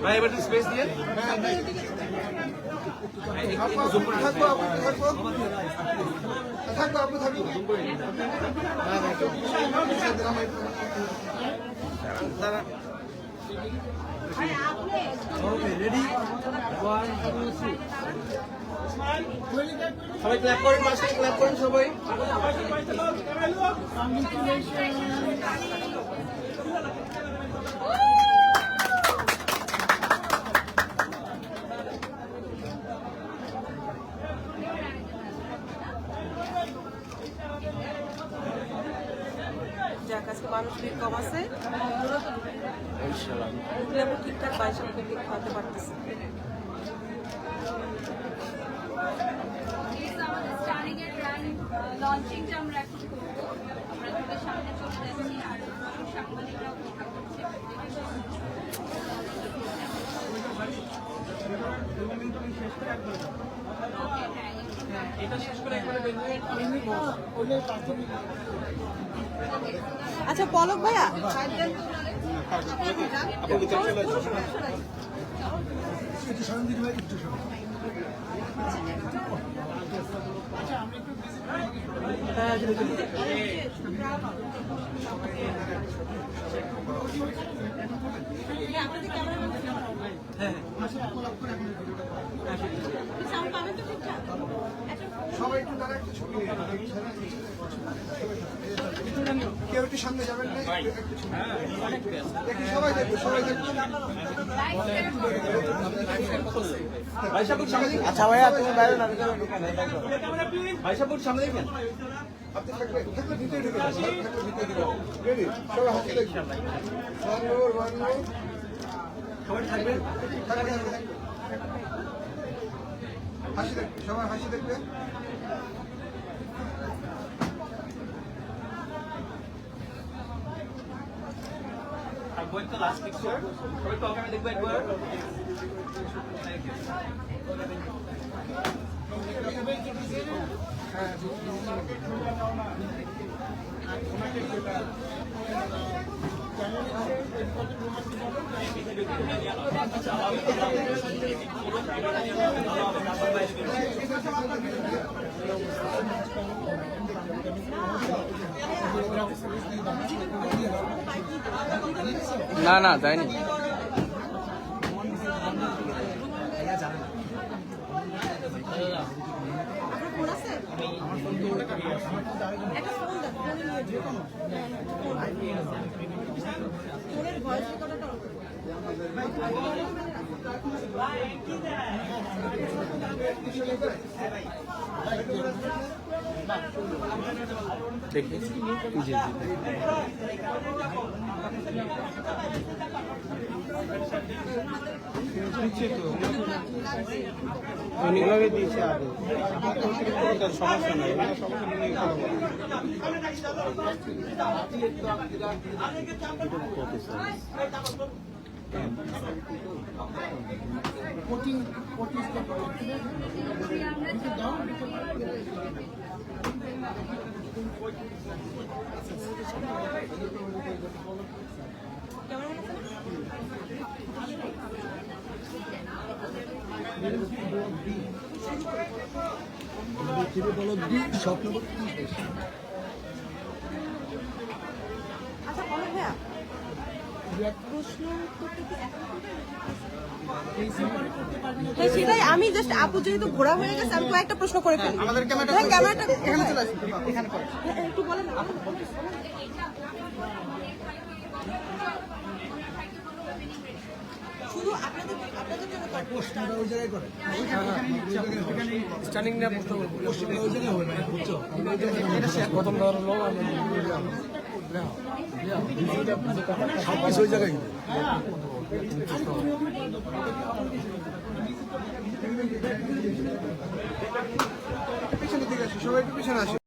ভাই এবার স্পেস দিয়ে রেডি সবাই ক্ল্যাপ করেন, পাশে ক্ল্যাপ করেন সবাই। যার কাছে মানুষ ভিড় কম আছে ঠিকঠাক 22 কেজি খাওয়াতে পারতেছে। লঞ্চিংটা আমরা এখন করবো, আমরা তোদের সামনে চলে যাচ্ছি আর সাংবাদিকরাও অপেক্ষা করছে। আচ্ছা পলক ভাইয়া সবাই একটু তারা একটু ছবি কেউ একটু সামনে যাবেন না, সবাই দেখবে সবাই দেখবে। আচ্ছা ভাইয়া তুমি বাইরে না, ভাই সাপুর সামনে দেখবেন। আপনি থাকবে থাকলে ভিতরে ঢুকে যাবেন, থাকলে ভিতরে ঢুকে যাবেন। রেডি সবাই হাসি দেখবেন, সবাই থাকবেন, হাসি দেখবে, সবাই হাসি দেখবে। লাস্ট পিকচার সবাই তো ক্যামেরা দেখবে একবার। না না যায়নি। দেখি জি এভাবে দিয়েছে আগে, সমস্যা নাই, আচ্ছা পলক ভাইয়া প্রশ্ন উত্তরটা কি এখন হ্যাঁ সেটাই আমি জাস্ট আপু যেহেতু ঘোরা হয়ে গেছে আমি কয়েকটা প্রশ্ন করে ফেলি। আমাদের ক্যামেরাটা এখানে চলে আসবে, এখানে করে একটু বলেন শুধু আপনাদের জন্য পোস্টারটা ওই জায়গায় করে, স্ট্যান্ডিং না প্রশ্ন করব। পোস্টারটা ওই জায়গায় হবে না, বুঝছো? প্রথম ধরো লোক আমি সবকিছু ওই জায়গায় পিছনের দিকে আসো, সবাই একটু পিছনে আসো।